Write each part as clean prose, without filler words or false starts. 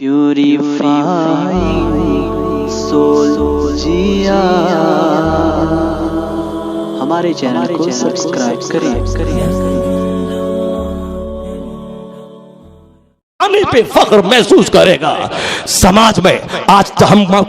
Purifying soul जिया। हमारे channel को subscribe करें। पे फख्र महसूस करेगा। समाज में आज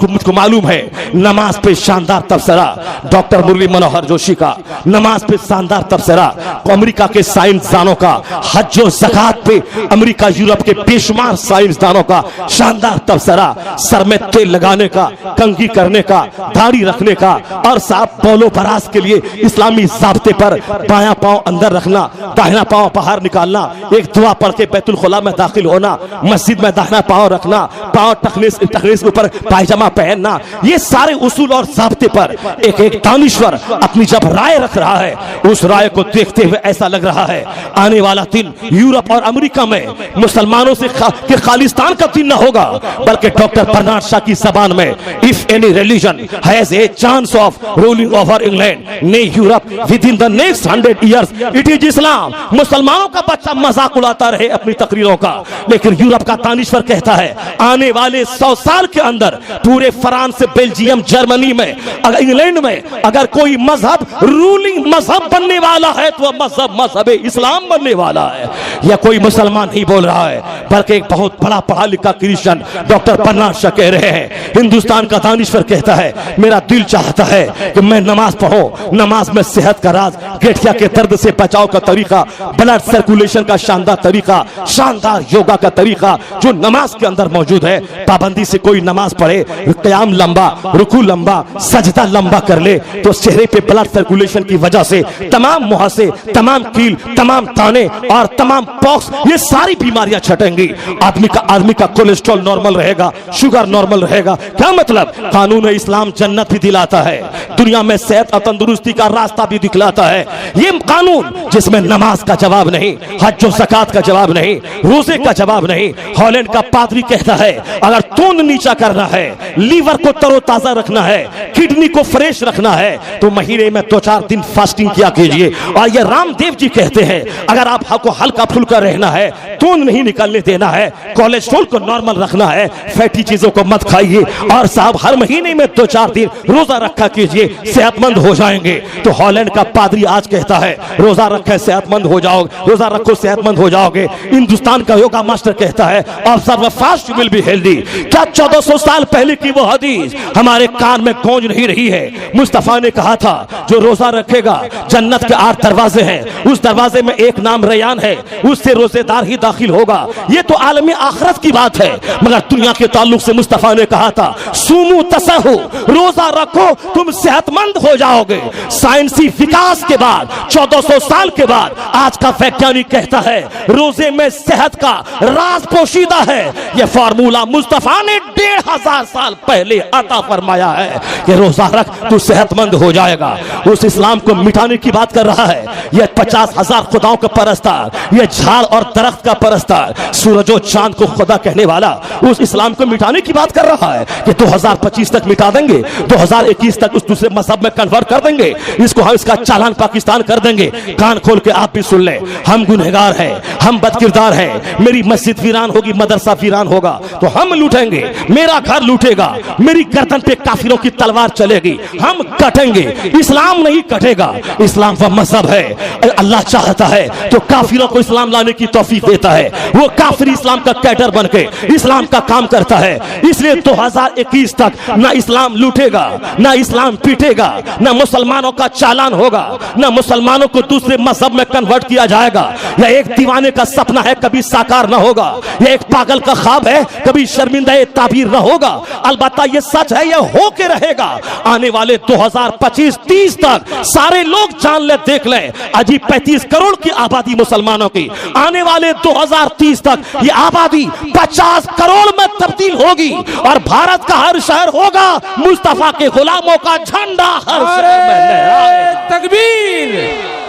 मुझको मालूम है नमाज पे शानदार तबसरा डॉक्टर मुरली मनोहर जोशी का, नमाज पे शानदार तबसरा अमेरिका के साइंसदानों का, हज और ज़कात पे अमेरिका यूरोप के बेशुमार साइंसदानों का शानदार तबसरा, सर में तेल लगाने का, कंघी करने का, दाढ़ी रखने का और साफ बोलो बराज के लिए इस्लामी ज़ाब्ते पर बायां पांव अंदर रखना, दाहिना पांव बाहर निकालना, एक दुआ पढ़ के बैतुल खुला में दाखिल होना, मस्जिद में दाहिना पांव रखना, पांव टखने के ऊपर पायजामा पहनना, ये सारे उसूल और ज़ाब्ते पर एक एक दानिश्वर अपनी जब राय रख रहा है, उस राय को देखते हुए ऐसा लग रहा है आने वाला दिन यूरोप और अमेरिका में मुसलमानों से के खालिस्तान का दिन न होगा, बल्कि डॉक्टर बर्नार्ड शॉ की जबान में if any religion has a chance of ruling over England nay Europe within the नेक्स्ट 100 इयर्स इट इज इस्लाम। मुसलमानों का बच्चा मजाक उड़ाता रहे अपनी तकरीरों का, लेकिन यूरोप का दानिश्वर कहता है आने वाले 100 साल के अंदर पूरे फ्रांस, बेल्जियम, जर्मनी में, इंग्लैंड में अगर कोई मजहब रूलिंग मजहब बनने वाला है तो वह मजहब इस्लाम बनने वाला है। यह कोई मुसलमान नहीं बोल रहा है, बल्कि एक बहुत बड़ा पढ़ा लिखा क्रिश्चियन डॉक्टर बर्नार्ड शॉ कह रहे हैं। हिंदुस्तान का दानिश्वर कहता है मेरा दिल चाहता है कि मैं नमाज पढ़ूं, नमाज में सेहत का राज, गठिया के दर्द से बचाव का तरीका, ब्लड सर्कुलेशन का शानदार तरीका, शानदार योगा का तरीका जो नमाज के अंदर मौजूद है। पाबंदी से कोई नमाज पढ़े, क़याम लंबा, रुकू लंबा, सजदा लंबा कर ले तो चेहरे पे ब्लड सर्कुलेशन की वजह से तमाम मुहासे, तमाम कील, तमाम ताने और तमाम पॉक्स, ये सारी बीमारियां छटेंगी। आदमी का कोलेस्ट्रॉल नॉर्मल रहेगा, शुगर नॉर्मल रहेगा। क्या मतलब? कानून इस्लाम जन्नत भी दिलाता है, दुनिया में सेहत और तंदुरुस्ती का रास्ता भी दिखलाता है। ये कानून जिसमें नमाज का जवाब नहीं, हज और ज़कात का जवाब नहीं, रोजे का जवाब नहीं। हॉलैंड का पादरी कहता है अगर तूंद नीचा करना है, लीवर को तरोताजा रखना है, किडनी को फ्रेश रखना है तो महीने में 2-4 दिन फास्टिंग किया कीजिए। और ये रामदेव जी कहते हैं अगर आपको हल्का फुल्का रहना है, तूंद नहीं निकलने देना है, कोलेस्ट्रॉल को नॉर्मल रखना है, फैटी चीजों को मत खाइए और साहब हर महीने में 2-4 दिन रोजा रखा कीजिए, सेहतमंद हो जाएंगे। तो हॉलैंड का पादरी आज कहता है रोजा रखे सेहतमंद हो जाओगे, रोजा रखो सेहतमंद हो जाओगे। हिंदुस्तान का योगा मास्टर कहता है observe fast you will be healthy. क्या 1400 साल पहले की वो हदीस हमारे कान में गूंज नहीं रही है? मुस्तफा ने कहा था जो रोजा रखेगा, जन्नत के 8 दरवाजे हैं, उस दरवाजे में एक नाम रैयान है, उससे रोजेदार ही दाखिल होगा। ये तो आलमी आखिरत की बात है, मगर दुनिया के ताल्लुक से मुस्तफा ने कहा था सुमू तसहु, रोजा रखो तुम सेहतमंद हो जाओगे। साइंसी विकास के बाद 1400 साल के बाद आज का वैज्ञानिक कहता है रोजे में सेहत का राज पोशीदा है। यह फार्मूला मुस्तफा ने 1500 साल पहले अता फरमाया है कि रोजा रख तू सेहतमंद हो जाएगा। उस इस्लाम को मिटाने की बात कर रहा है। यह 50,000 खुदाओं का परस्तार, यह झाड़ और दरख्त का परस्तार, सूरज और चांद को खुदा कहने वाला उस इस्लाम को मिटाने की बात कर रहा है कि 2025 तक मिटा देंगे, 2021 तक उस दूसरे मजहब में कन्वर्ट कर देंगे, इसको हम इसका चालान पाकिस्तान कर देंगे। कान खोल के आप भी सुन लें, हम गुनहगार हैं, हम बदकिरदार हैं। मेरी मस्जिद वीरान होगी, मदरसा वीरान होगा तो हम लूटेंगे, मेरा घर लूटेगा, मेरी गर्दन पे काफिरों की तलवार चलेगी, हम कटेंगे। इस्लाम नहीं कटेगा, इस्लाम वह मजहब है। अल्लाह चाहता है तो काफिरों को इस्लाम लाने की तौफीक देता है, वो काफिर इस्लाम का कैडर बन के इस्लाम का काम करता है। इसलिए 2021 तक ना इस्लाम लूटेगा, ना इस्लाम पीटेगा, ना मुसलमानों का चालान होगा, ना मुसलमानों को दूसरे मजहब में कन्वर्ट किया जाएगा। यह एक दीवाने का सपना है, कभी साकार ना होगा। यह एक पागल का ख्वाब है, कभी शर्मिंदा ताबीर ना होगा। अलबत्ता यह सच है, यह हो के रहेगा। आने वाले 2025-30 तक सारे लोग जान ले, देख ले, अजी 35 करोड़ की आबादी मुसलमानों की, आने वाले 2030 तक यह आबादी 50 करोड़ में तब्दील होगी और भारत का हर शहर होगा मुस्तफा के गुलामों का झंडा हर शहर में लहराए। तकबीर,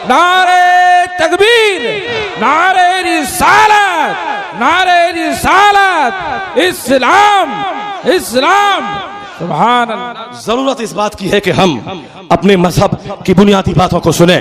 नारे तकबीर, नारे रिसालत, नारे रिसालत, इस्लाम, इस्लाम, सुभान अल्लाह। जरूरत इस बात की है कि हम अपने मजहब की बुनियादी बातों को सुने।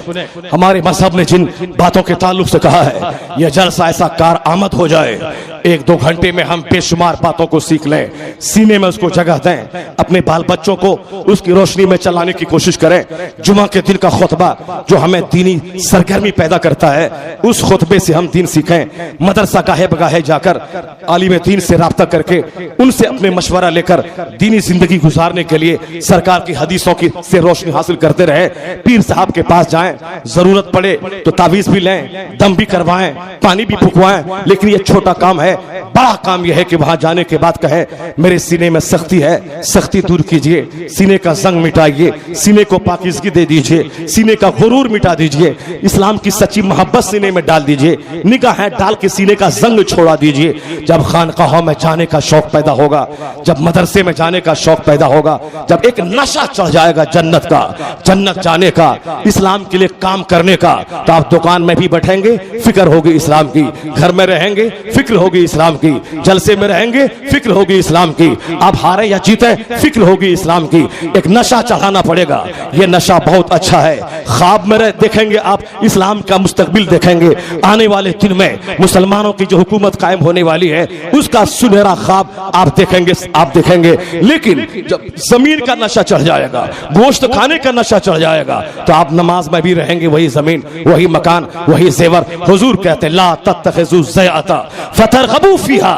हमारे मजहब ने जिन बातों के ताल्लुक से कहा है, यह जलसा ऐसा कार आमद हो जाए, 1-2 घंटे में हम बेशुमार बातों को सीख लें, सीने में उसको जगह दें, अपने बाल बच्चों को उसकी रोशनी में चलाने की कोशिश करें। जुमा के दिन का खुतबा जो हमें दीनी सरगर्मी पैदा करता है, उस खुतबे से हम दीन सीखें। मदरसा गाहे बगाहे जाकर आलिम दीन से राब्ता करके उनसे अपने मशवरा लेकर दीनी जिंदगी गुजारने के लिए सरकार की हदीसों की से रोशनी हासिल करते रहे। पीर साहब के पास जाएं, जरूरत पड़े तो तावीज भी लें, दम भी करवाएं, पानी भी फुकवाएं, लेकिन यह छोटा काम है। बड़ा काम यह है कि वहां जाने के बाद कहे, मेरे सीने में सख्ती है, सख्ती दूर कीजिए, सीने का जंग मिटाइए, सीने को पाकीज़गी दे दीजिए, सीने का गुरूर मिटा दीजिए, इस्लाम की सच्ची मोहब्बत सीने में डाल दीजिए, निगाहें डाल के सीने का जंग छोड़ा दीजिए। जब खानकाहों में जाने का शौक पैदा होगा, जब मदरसे में जाने का शौक पैदा होगा, जब एक नशा चढ़ जाएगा जन्नत का, जन्नत जाने का, इस्लाम के लिए काम करने का, तो आप दुकान में भी बैठेंगे, फिक्र होगी इस्लाम की, घर में रहेंगे, फिक्र होगी इस्लाम की, जलसे में रहेंगे, फिक्र होगी इस्लाम की, आप हारे या जीते, फिक्र होगी इस्लाम की। एक नशा चढ़ाना पड़ेगा। यह नशा बहुत अच्छा है। ख्वाब में देखेंगे आप, इस्लाम का मुस्तकबिल देखेंगे। आने वाले दिन में मुसलमानों की जो हुकूमत कायम होने वाली है, उसका सुनहरा ख्वाब आप देखेंगे। लेकिन जब जमीन का नशा चढ़ जाएगा, गोश्त खाने का नशा चढ़ जाएगा, तो आप नमाज में भी रहेंगे, वही जमीन, वही मकान, वही जेवर। हुजूर कहते हैं, ला तत्तखिज़ू ज़ियाता फतरगबू फीहा,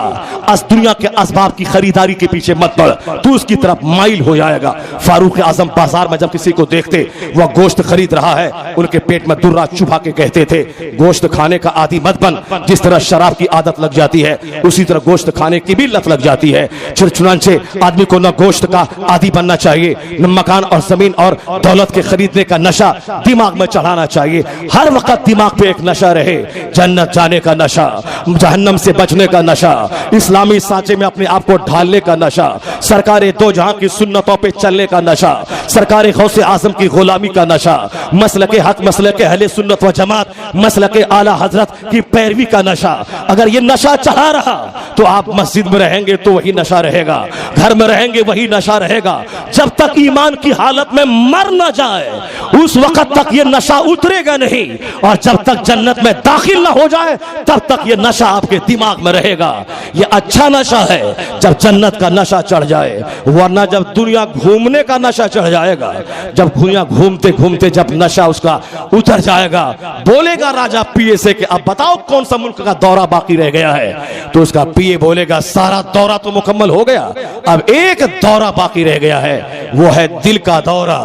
दुनिया के असबाब की खरीदारी के पीछे मत पड़, तू उसकी तरफ माइल हो जाएगा। फारूक आजम बाजार में जब किसी को देखते वह गोश्त खरीद रहा है, उनके पेट में दुर्रा चुभा के कहते थे, गोश्त खाने का आदि मत बन। जिस तरह शराब की आदत लग जाती है, उसी तरह गोश्त खाने की भी लत लग जाती है। चुनांचे आदमी को न गोश्त का आदि बनना चाहिए, न मकान और जमीन और दौलत के खरीदने का नशा दिमाग में चढ़ाना चाहिए। हर वक्त दिमाग पे एक नशा रहे, जन्नत जाने का नशा, जहन्नम से बचने का नशा, इस्लामी सांचे में अपने आप को ढालने का नशा, सरकार दो जहां की सुन्नतों पे चलने का नशा, सरकार गौसे आजम की गुलामी का नशा, मसलके हक, मसलके अहले सुन्नत व जमात, मसलके आला हजरत की पैरवी का नशा। अगर ये नशा चढ़ा रहा तो आप मस्जिद में रहेंगे तो वही नशा रहेगा, घर में रहेंगे वही नशा रहेगा। जब तक ईमान की हालत में मर न जाए, उस वक्त तक ये नशा उतरेगा नहीं, और जब तक जन्नत में दाखिल ना हो जाए, तब तक ये नशा आपके दिमाग में रहेगा। ये अच्छा नशा है जब जन्नत का नशा चढ़ जाए, वरना जब दुनिया घूमने का नशा चढ़ जाएगा, जब दुनिया घूमते घूमते जब नशा उसका उतर जाएगा, बोलेगा राजा पीए से कि अब बताओ कौन सा मुल्क का दौरा बाकी रह गया है, तो उसका पीए बोलेगा सारा दौरा तो मुकम्मल हो गया, अब एक दौरा बाकी रह गया है, वो है दिल का दौरा।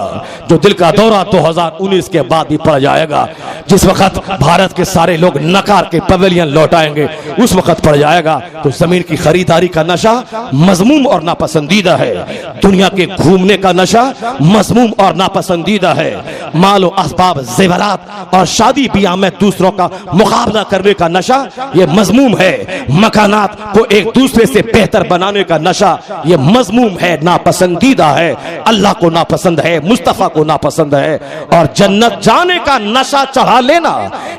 जो दिल का दौरा 2019 के बाद भी पड़ जाएगा, जिस वक्त भारत के सारे लोग नकार के पवेलियन लौटाएंगे, उस वक्त पड़ जाएगा। तो जमीन की खरीदारी का नशा मजमूम और नापसंदीदा है, दुनिया के घूमने का नशा मजमूम और नापसंदीदा है, मालो असबाब जेवरात और शादी ब्याह में दूसरों का मुकाबला करने का नशा ये मजमूम है, मकानात को एक दूसरे से बेहतर बनाने का नशा ये मजमूम है, नापसंदीदा है, अल्लाह को नापसंद है, मुस्तफा को नापसंद है। और जन्नत जाने का नशा चढ़ा लेना,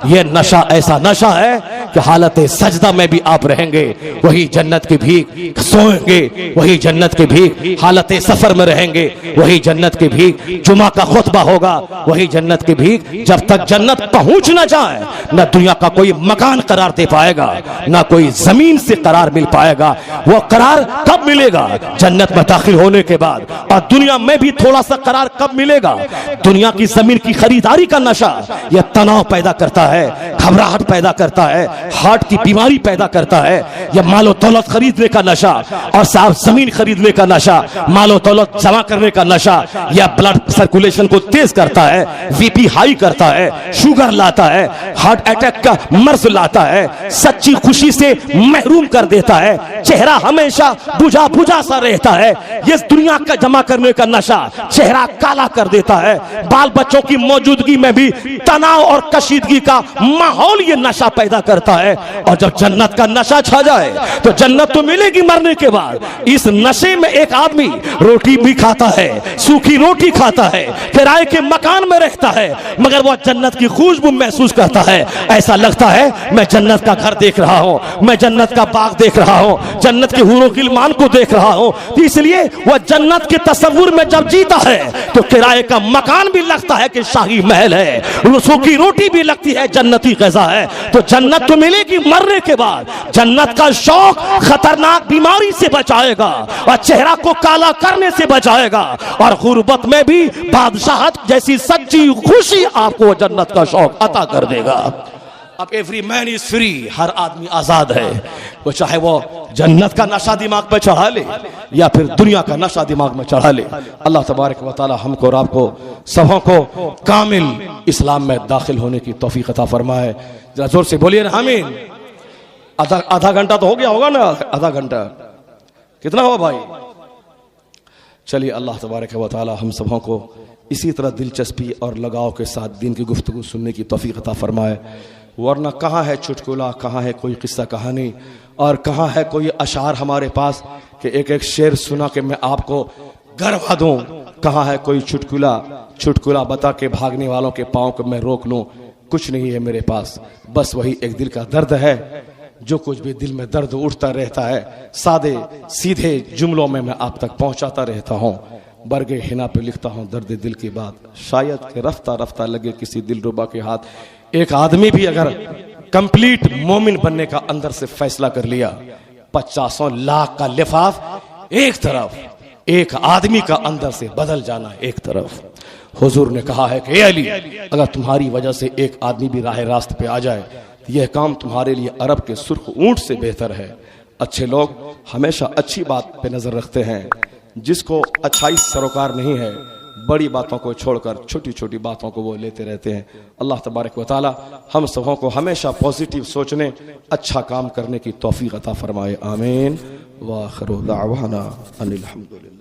यह नशा ऐसा नशा है कि हालत सजदा में भी आप रहेंगे, वही जन्नत की भीख, सोएंगे वही जन्नत की भीख, हालत सफर में रहेंगे वही जन्नत की भीख, जुमा का खुतबा होगा वही जन्नत की भीख। जब तक जन्नत पहुंच ना जाए, न दुनिया का कोई मकान करार दे पाएगा, ना कोई जमीन से करार मिल पाएगा। वो करार कब मिलेगा? जन्नत में दाखिल होने के बाद। और दुनिया में भी थोड़ा सा करार कब मिलेगा? दुनिया की जमीन की खरीदारी का नशा यह तनाव पैदा करता है, घबराहट पैदा करता है, हार्ट की बीमारी पैदा करता है। यह मालो दौलत खरीदने का नशा और साफ जमीन खरीदने का नशा, मालो दौलत जमा करने का नशा, यह ब्लड सर्कुलेशन को तेज करता है, बीपी हाई करता है, शुगर लाता है, हार्ट अटैक का मर्ज लाता है, सच्ची खुशी से महरूम कर देता है, चेहरा हमेशा बुझा बुझा सा रहता है। ये दुनिया का जमा करने का नशा चेहरा काला कर देता है, बाल बच्चों की मौजूदगी में भी तनाव और कशीदगी का माहौल ये नशा पैदा करता है। और जब जन्नत का नशा छा जाए तो जन्नत तो मिलेगी मरने के बाद। इस नशे में एक आदमी रोटी भी खाता है, सूखी रोटी खाता है, किराए के मकान मकान में रहता है मगर वह जन्नत की खुशबू महसूस करता है। ऐसा लगता है मैं जन्नत का घर देख रहा हूँ, मैं जन्नत का बाग देख रहा हूँ, जन्नत के हूरों गिलमान को देख रहा हूँ। तो इसलिए वह जन्नत के तस्वुर में जब जीता है तो किराए का मकान भी लगता है कि शाही महल है, सूखी रोटी भी लगती है जन्नती ग़िज़ा है। तो जन्नत तो मिलेगी मरने के बाद। जन्नत का शौक खतरनाक बीमारी से बचाएगा और चेहरा को काला करने से बचाएगा, और गुर्बत में भी बादशाहत जैसी सच्ची खुशी आपको जन्नत का शौक अता कर देगा। अब एवरी मैन इज फ्री, हर आदमी आजाद है, वो चाहे वो जन्नत का नशा दिमाग पे चढ़ा ले या फिर दुनिया का नशा दिमाग में चढ़ा ले। अल्लाह तबारक व तआला हमको और आपको सबों को कामिल इस्लाम में दाखिल होने की तौफीक अता फरमाए। जरा जोर से बोलिए ना आमीन। आधा घंटा तो हो गया होगा ना, आधा घंटा कितना हुआ भाई? चलिए अल्लाह तबारक व तआला हम सबों को इसी तरह दिलचस्पी और लगाव के साथ दीन की गुफ्तगू सुनने की तौफीक अता फरमाए। वरना कहाँ है चुटकुला, कहाँ है कोई किस्सा कहानी, और कहाँ है कोई अशार हमारे पास कि एक एक शेर सुना के मैं आपको गरवा दूं। कहाँ है कोई चुटकुला बता के भागने वालों के पाँव को मैं रोक लूं। कुछ नहीं है मेरे पास, बस वही एक दिल का दर्द है। जो कुछ भी दिल में दर्द उठता रहता है सादे सीधे जुमलों में मैं आप तक पहुंचाता रहता हूं। बरगे हिना पे लिखता हूं दर्द दिल की बात, शायद के रफ्ता रफ्ता लगे किसी दिलरुबा के हाथ। एक आदमी भी अगर कंप्लीट मोमिन बनने का अंदर से फैसला कर लिया, 50 लाख का लिफाफ एक तरफ, एक आदमी का अंदर से बदल जाना एक तरफ। हुजूर ने कहा है कि अली, अगर तुम्हारी वजह से एक आदमी भी राह रास्त पे आ जाए, यह काम तुम्हारे लिए अरब के सुर्ख ऊंट से बेहतर है। अच्छे लोग हमेशा अच्छी बात पे नजर रखते हैं, जिसको अच्छाई सरोकार नहीं है, बड़ी बातों को छोड़कर छोटी छोटी बातों को वो लेते रहते हैं। अल्लाह तबारक व तआला हम सबों को हमेशा पॉजिटिव सोचने, अच्छा काम करने की तौफीक अता फरमाए। आमीन। व आखिरु दावाना अनिल हम्दुलिल्लाह।